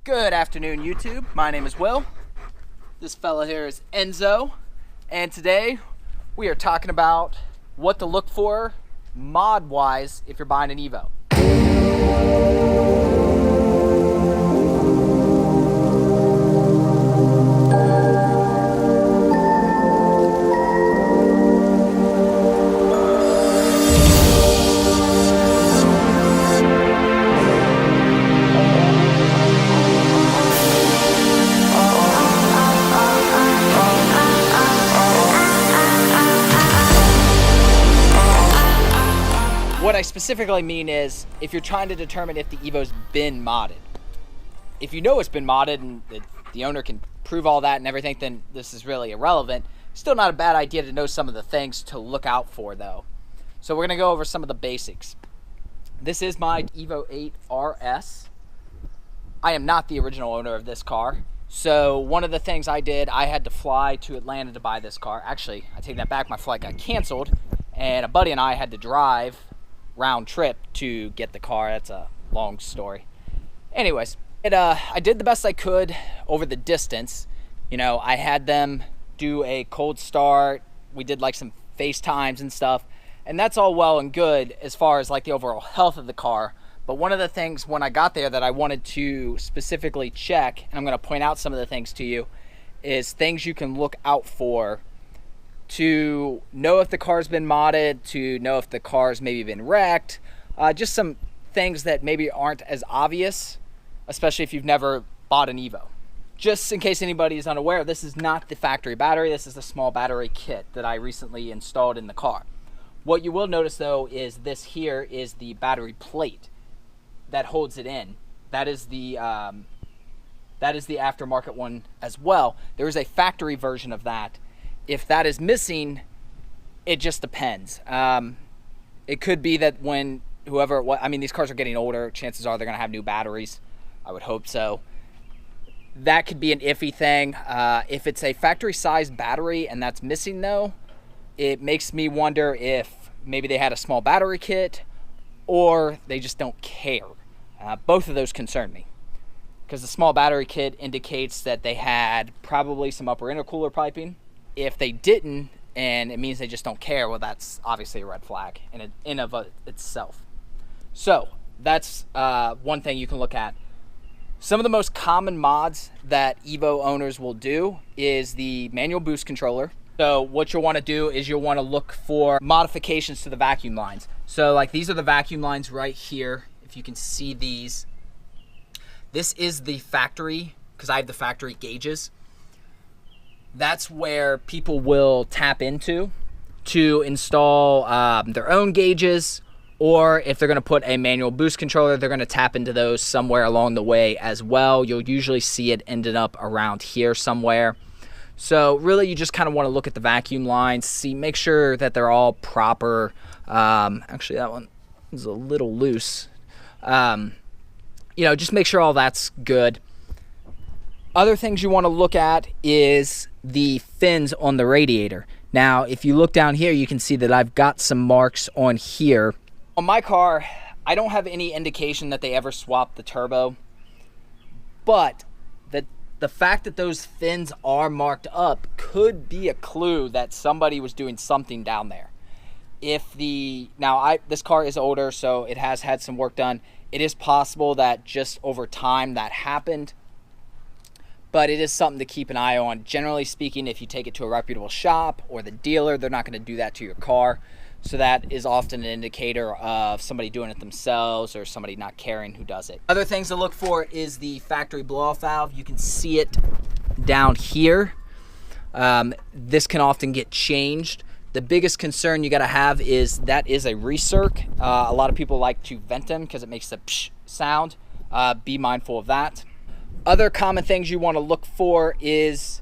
Good afternoon, YouTube. My name is Will. This fella here is Enzo. And today we are talking about what to look for mod-wise if you're buying an Evo. What I specifically mean is if you're trying to determine if the Evo's been modded. If you know it's been modded and the owner can prove all that and everything, then this is really irrelevant. Still not a bad idea to know some of the things to look out for though. So we're gonna go over some of the basics. This is my Evo 8 RS. I am not the original owner of this car. So one of the things I did, I had to fly to Atlanta to buy this car. Actually, I take that back, my flight got canceled and a buddy and I had to drive round trip to get the car. That's a long story. Anyways, I did the best I could over the distance. You know, I had them do a cold start. We did like some FaceTimes and stuff, and that's all well and good as far as like the overall health of the car. But one of the things when I got there that I wanted to specifically check, and I'm going to point out some of the things to you, is things you can look out for to know if the car's been modded, to know if the car's maybe been wrecked, just some things that maybe aren't as obvious, especially if you've never bought an Evo. Just in case anybody is unaware, this is not the factory battery, this is the small battery kit that I recently installed in the car. What you will notice though is this here is the battery plate that holds it in. That is the aftermarket one as well. There is a factory version of that. If that is missing, it just depends. It could be that when I mean, these cars are getting older, chances are they're gonna have new batteries. I would hope so. That could be an iffy thing. If it's a factory size battery and that's missing though, it makes me wonder if maybe they had a small battery kit or they just don't care. Both of those concern me, because the small battery kit indicates that they had probably some upper intercooler piping. If they didn't, and it means they just don't care, well, that's obviously a red flag in of itself. So that's one thing you can look at. Some of the most common mods that Evo owners will do is the manual boost controller. So what you'll want to do is you'll want to look for modifications to the vacuum lines. So like these are the vacuum lines right here. If you can see these, this is the factory, because I have the factory gauges. That's where people will tap into to install their own gauges, or if they're going to put a manual boost controller, they're going to tap into those somewhere along the way as well. You'll usually see it ended up around here somewhere. So really you just kind of want to look at the vacuum lines, make sure that they're all proper. Actually that one is a little loose. You know, just make sure all that's good. Other things you want to look at is the fins on the radiator. Now, if you look down here, you can see that I've got some marks on here. On my car, I don't have any indication that they ever swapped the turbo, but the fact that those fins are marked up could be a clue that somebody was doing something down there. This car is older, so it has had some work done. It is possible that just over time that happened, but it is something to keep an eye on. Generally speaking, if you take it to a reputable shop or the dealer, they're not going to do that to your car. So that is often an indicator of somebody doing it themselves or somebody not caring who does it. Other things to look for is the factory blow-off valve. You can see it down here. This can often get changed. The biggest concern you got to have is that is a recirc. A lot of people like to vent them because it makes a psh sound. Be mindful of that. Other common things you want to look for is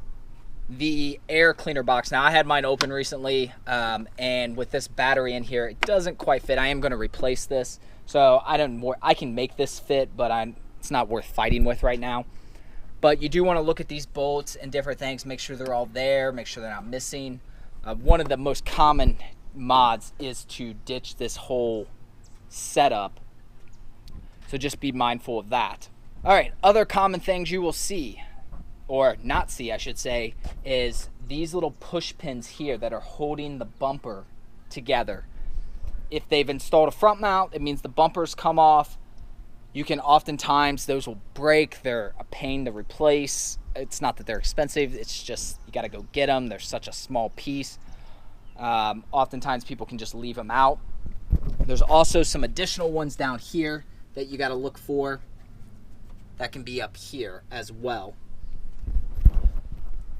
the air cleaner box. Now I had mine open recently, and with this battery in here, it doesn't quite fit. I am going to replace this, so I can make this fit, but it's not worth fighting with right now. But you do want to look at these bolts and different things, make sure they're all there, make sure they're not missing. One of the most common mods is to ditch this whole setup, so just be mindful of that. All right, other common things you will see, or not see I should say, is these little push pins here that are holding the bumper together. If they've installed a front mount, it means the bumpers come off. You can oftentimes, those will break. They're a pain to replace. It's not that they're expensive, it's just you got to go get them. They're such a small piece. Oftentimes people can just leave them out. There's also some additional ones down here that you got to look for that can be up here as well.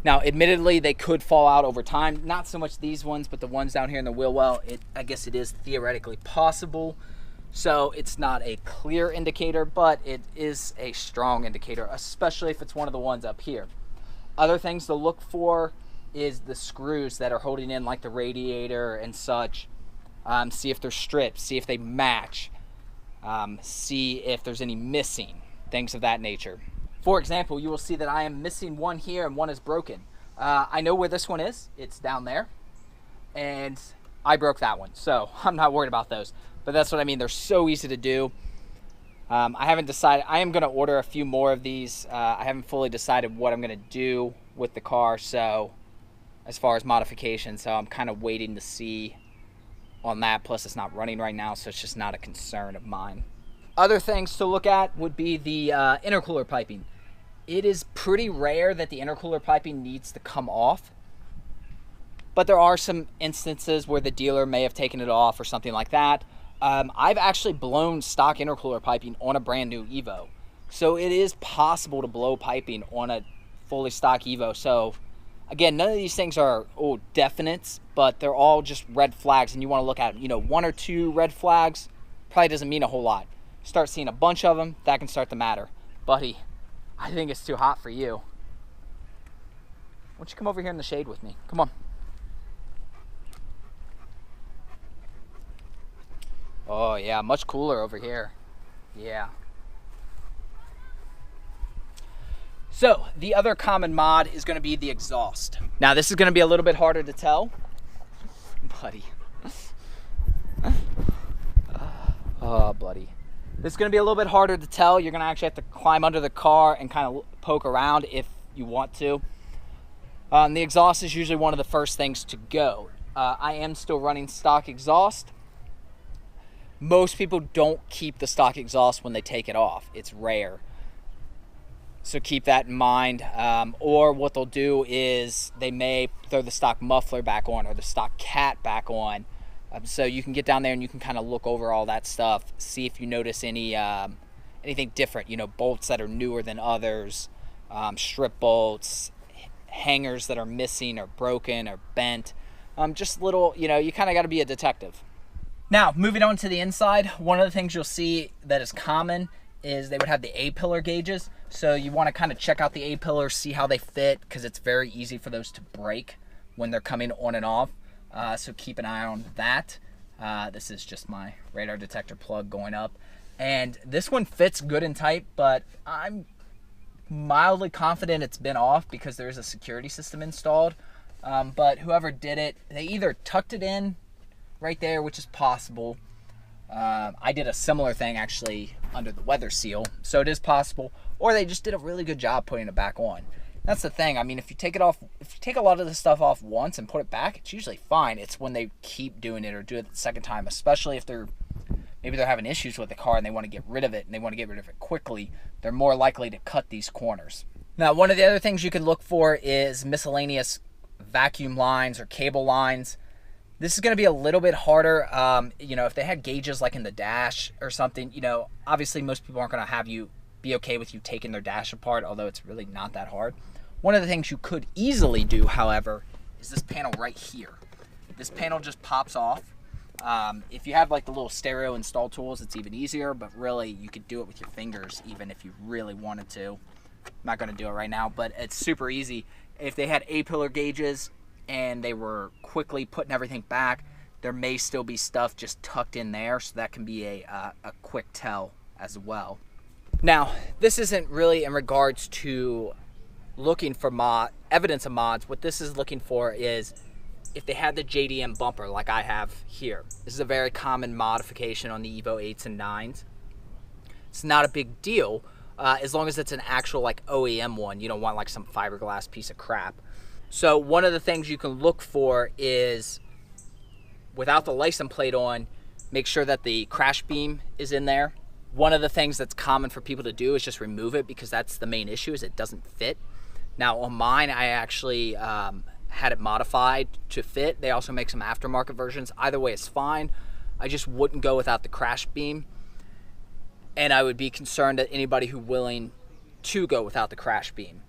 Now, admittedly, they could fall out over time. Not so much these ones, but the ones down here in the wheel well, I guess it is theoretically possible. So it's not a clear indicator, but it is a strong indicator, especially if it's one of the ones up here. Other things to look for is the screws that are holding in like the radiator and such. See if they're stripped, see if they match, see if there's any missing, things of that nature. For example, you will see that I am missing one here and one is broken. I know where this one is. It's down there. And I broke that one, so I'm not worried about those. But that's what I mean. They're so easy to do. I haven't decided. I am going to order a few more of these. I haven't fully decided what I'm going to do with the car, so as far as modifications, so I'm kind of waiting to see on that. Plus, it's not running right now, so it's just not a concern of mine. Other things to look at would be the intercooler piping. It is pretty rare that the intercooler piping needs to come off, but there are some instances where the dealer may have taken it off or something like that. I've actually blown stock intercooler piping on a brand new Evo. So it is possible to blow piping on a fully stock Evo. So again, none of these things are definites, but they're all just red flags, and you want to look at, one or two red flags probably doesn't mean a whole lot. Start seeing a bunch of them, that can start to matter. Buddy, I think it's too hot for you. Why don't you come over here in the shade with me? Come on. Oh yeah, much cooler over here. Yeah. So the other common mod is going to be the exhaust. Now this is going to be a little bit harder to tell. Buddy. Oh, buddy. This is going to be a little bit harder to tell. You're going to actually have to climb under the car and kind of poke around if you want to. The exhaust is usually one of the first things to go. I am still running stock exhaust. Most people don't keep the stock exhaust when they take it off. It's rare. So keep that in mind. Or what they'll do is they may throw the stock muffler back on or the stock cat back on. So you can get down there and you can kind of look over all that stuff, see if you notice anything different, bolts that are newer than others, strip bolts, hangers that are missing or broken or bent. Just little, you kind of got to be a detective. Now, moving on to the inside, one of the things you'll see that is common is they would have the A-pillar gauges. So you want to kind of check out the A-pillars, see how they fit, because it's very easy for those to break when they're coming on and off. So keep an eye on that. This is just my radar detector plug going up. And this one fits good and tight, but I'm mildly confident it's been off because there is a security system installed. But whoever did it, they either tucked it in right there, which is possible. I did a similar thing actually under the weather seal, so it is possible, or they just did a really good job putting it back on. That's the thing. I mean, if you take it off, if you take a lot of this stuff off once and put it back, it's usually fine. It's when they keep doing it or do it the second time, especially if maybe they're having issues with the car and they want to get rid of it and they want to get rid of it quickly, they're more likely to cut these corners. Now, one of the other things you could look for is miscellaneous vacuum lines or cable lines. This is going to be a little bit harder. If they had gauges like in the dash or something, obviously most people aren't going to have you be okay with you taking their dash apart, although it's really not that hard. One of the things you could easily do, however, is this panel right here. This panel just pops off. If you have like the little stereo install tools, it's even easier, but really you could do it with your fingers even if you really wanted to. I'm not going to do it right now, but it's super easy. If they had A-pillar gauges and they were quickly putting everything back, there may still be stuff just tucked in there, so that can be a quick tell as well. Now, this isn't really in regards to looking for evidence of mods. What this is looking for is if they had the JDM bumper like I have here. This is a very common modification on the Evo 8s and 9s. It's not a big deal, as long as it's an actual like OEM one. You don't want like some fiberglass piece of crap. So one of the things you can look for is, without the license plate on, make sure that the crash beam is in there. One of the things that's common for people to do is just remove it, because that's the main issue, is it doesn't fit. Now on mine, I actually had it modified to fit. They also make some aftermarket versions. Either way is fine. I just wouldn't go without the crash beam. And I would be concerned that anybody who's willing to go without the crash beam,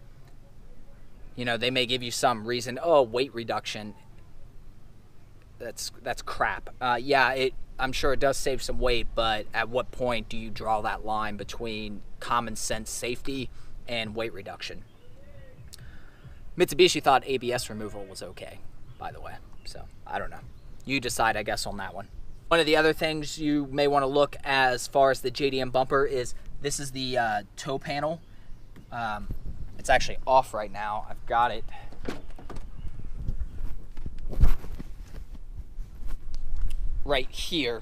you know, they may give you some reason, oh, weight reduction. That's crap. Yeah, I'm sure it does save some weight, but at what point do you draw that line between common sense safety and weight reduction? Mitsubishi thought ABS removal was okay, by the way. So, I don't know. You decide, I guess, on that one. One of the other things you may want to look as far as the JDM bumper is, this is the toe panel. It's actually off right now. I've got it. Right here.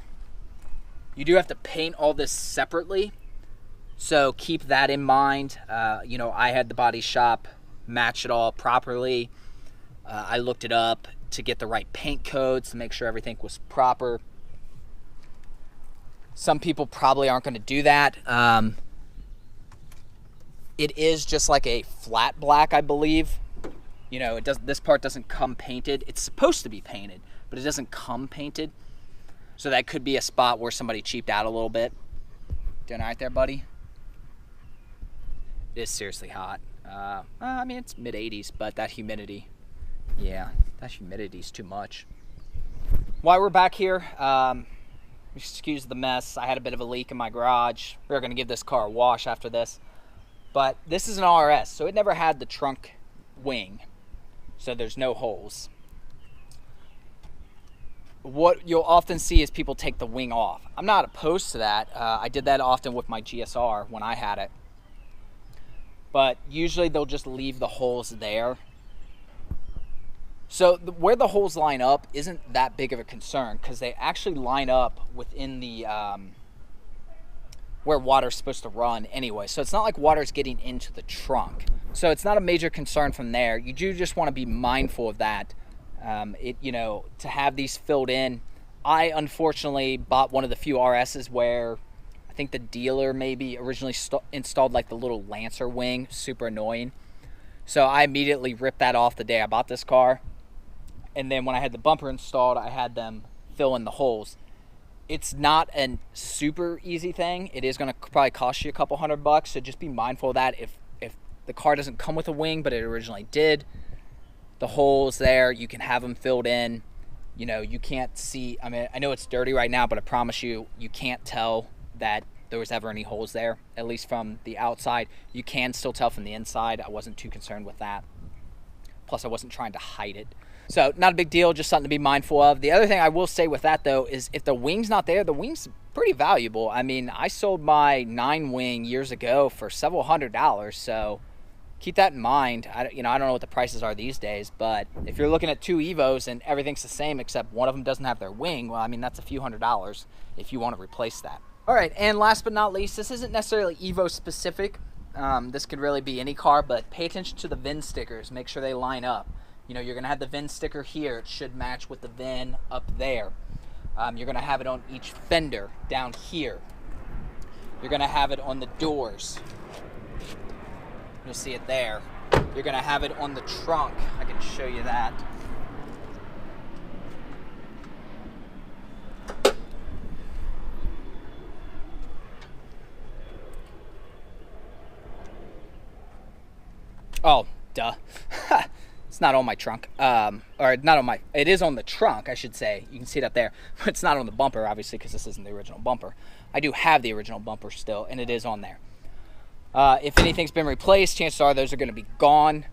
You do have to paint all this separately, so keep that in mind. You know, I had the body shop match it all properly. I looked it up to get the right paint codes to make sure everything was proper. Some people probably aren't going to do that. It is just like a flat black, I believe. You know, this part doesn't come painted. It's supposed to be painted, but it doesn't come painted. So that could be a spot where somebody cheaped out a little bit. Doing all right there, buddy? It is seriously hot. I mean, it's mid-80s, but that humidity, yeah, that humidity's too much. While we're back here, excuse the mess. I had a bit of a leak in my garage. We're going to give this car a wash after this. But this is an RS, so it never had the trunk wing. So there's no holes. What you'll often see is people take the wing off. I'm not opposed to that. I did that often with my GSR when I had it. But usually they'll just leave the holes there. So where the holes line up isn't that big of a concern, because they actually line up within the where water's supposed to run anyway. So it's not like water's getting into the trunk. So it's not a major concern from there. You do just want to be mindful of that. You know, to have these filled in. I unfortunately bought one of the few RSs where I think the dealer maybe originally installed like the little Lancer wing. Super annoying. So I immediately ripped that off the day I bought this car. And then when I had the bumper installed, I had them fill in the holes. It's not a super easy thing. It is going to probably cost you a couple $100, so just be mindful of that. If the car doesn't come with a wing, but it originally did, the holes there, you can have them filled in. You know, you can't see, I mean, I know it's dirty right now, but I promise you, you can't tell that there was ever any holes there, at least from the outside. You can still tell from the inside. I wasn't too concerned with that. Plus, I wasn't trying to hide it. So, not a big deal, just something to be mindful of. The other thing I will say with that, though, is if the wing's not there, the wing's pretty valuable. I mean, I sold my 9-wing years ago for several $100s, so keep that in mind. I don't know what the prices are these days, but if you're looking at 2 Evos and everything's the same except one of them doesn't have their wing, well, I mean, that's a few $100s if you want to replace that. All right, and last but not least, this isn't necessarily Evo specific. This could really be any car, but pay attention to the VIN stickers. Make sure they line up. You know, you're going to have the VIN sticker here. It should match with the VIN up there. You're going to have it on each fender down here. You're going to have it on the doors. You'll see it there. You're going to have it on the trunk. I can show you that. Oh, duh. It's not on my trunk. Or not on my, it is on the trunk, I should say. You can see it up there. But it's not on the bumper, obviously, because this isn't the original bumper. I do have the original bumper still, and it is on there. If anything's been replaced, chances are those are going to be gone.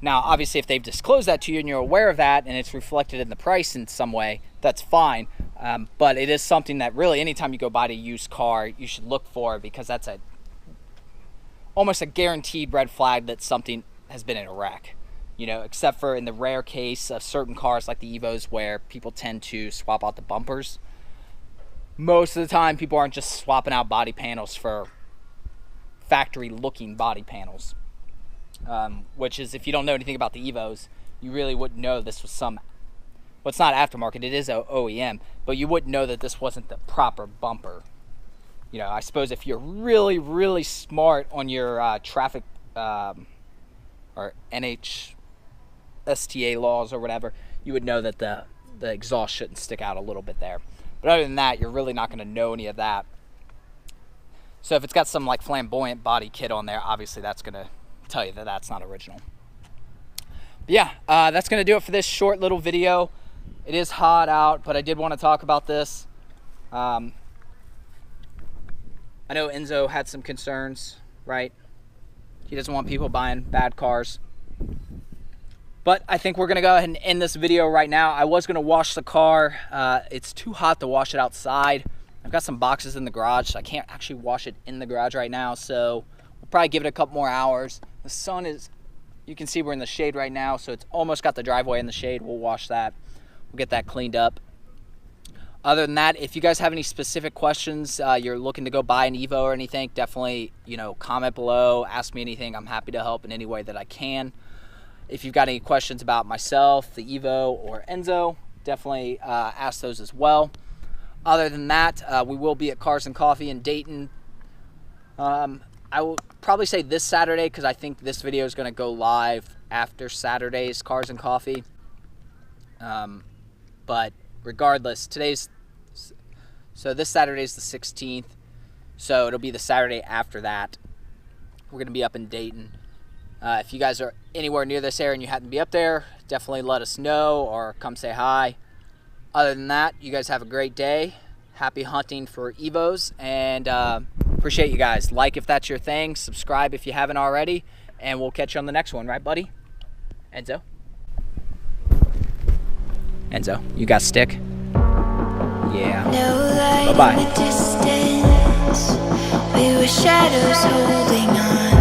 Now, obviously, if they've disclosed that to you and you're aware of that and it's reflected in the price in some way, that's fine. But it is something that really, anytime you go buy a used car, you should look for, because that's almost a guaranteed red flag that something has been in a wreck. You know, except for in the rare case of certain cars like the Evos where people tend to swap out the bumpers. Most of the time, people aren't just swapping out body panels for factory looking body panels, which is, if you don't know anything about the Evos, you really wouldn't know this was some, well, it's not aftermarket, it is OEM, but you wouldn't know that this wasn't the proper bumper. You know, I suppose if you're really, really smart on your traffic or NHSTA laws or whatever, you would know that the exhaust shouldn't stick out a little bit there. But other than that, you're really not going to know any of that. So if it's got some like flamboyant body kit on there, obviously that's going to tell you that that's not original. But yeah, that's going to do it for this short little video. It is hot out, but I did want to talk about this. I know Enzo had some concerns, right? He doesn't want people buying bad cars. But I think we're going to go ahead and end this video right now. I was going to wash the car. It's too hot to wash it outside. I've got some boxes in the garage, so I can't actually wash it in the garage right now. So we'll probably give it a couple more hours. The sun is, you can see we're in the shade right now, so it's almost got the driveway in the shade. We'll wash that. We'll get that cleaned up. Other than that, if you guys have any specific questions, you're looking to go buy an Evo or anything, definitely, you know, comment below, ask me anything. I'm happy to help in any way that I can. If you've got any questions about myself, the Evo, or Enzo, definitely ask those as well. Other than that, we will be at Cars and Coffee in Dayton. I will probably say this Saturday, because I think this video is going to go live after Saturday's Cars and Coffee. But regardless, so this Saturday is the 16th, so it'll be the Saturday after that. We're going to be up in Dayton. If you guys are anywhere near this area and you happen to be up there, definitely let us know or come say hi. Other than that, you guys have a great day. Happy hunting for Evos, and appreciate you guys. Like if that's your thing, subscribe if you haven't already, and we'll catch you on the next one, right, buddy? Enzo? Enzo, you got stick? Yeah. No light Bye-bye. in the distance. We were shadows holding on.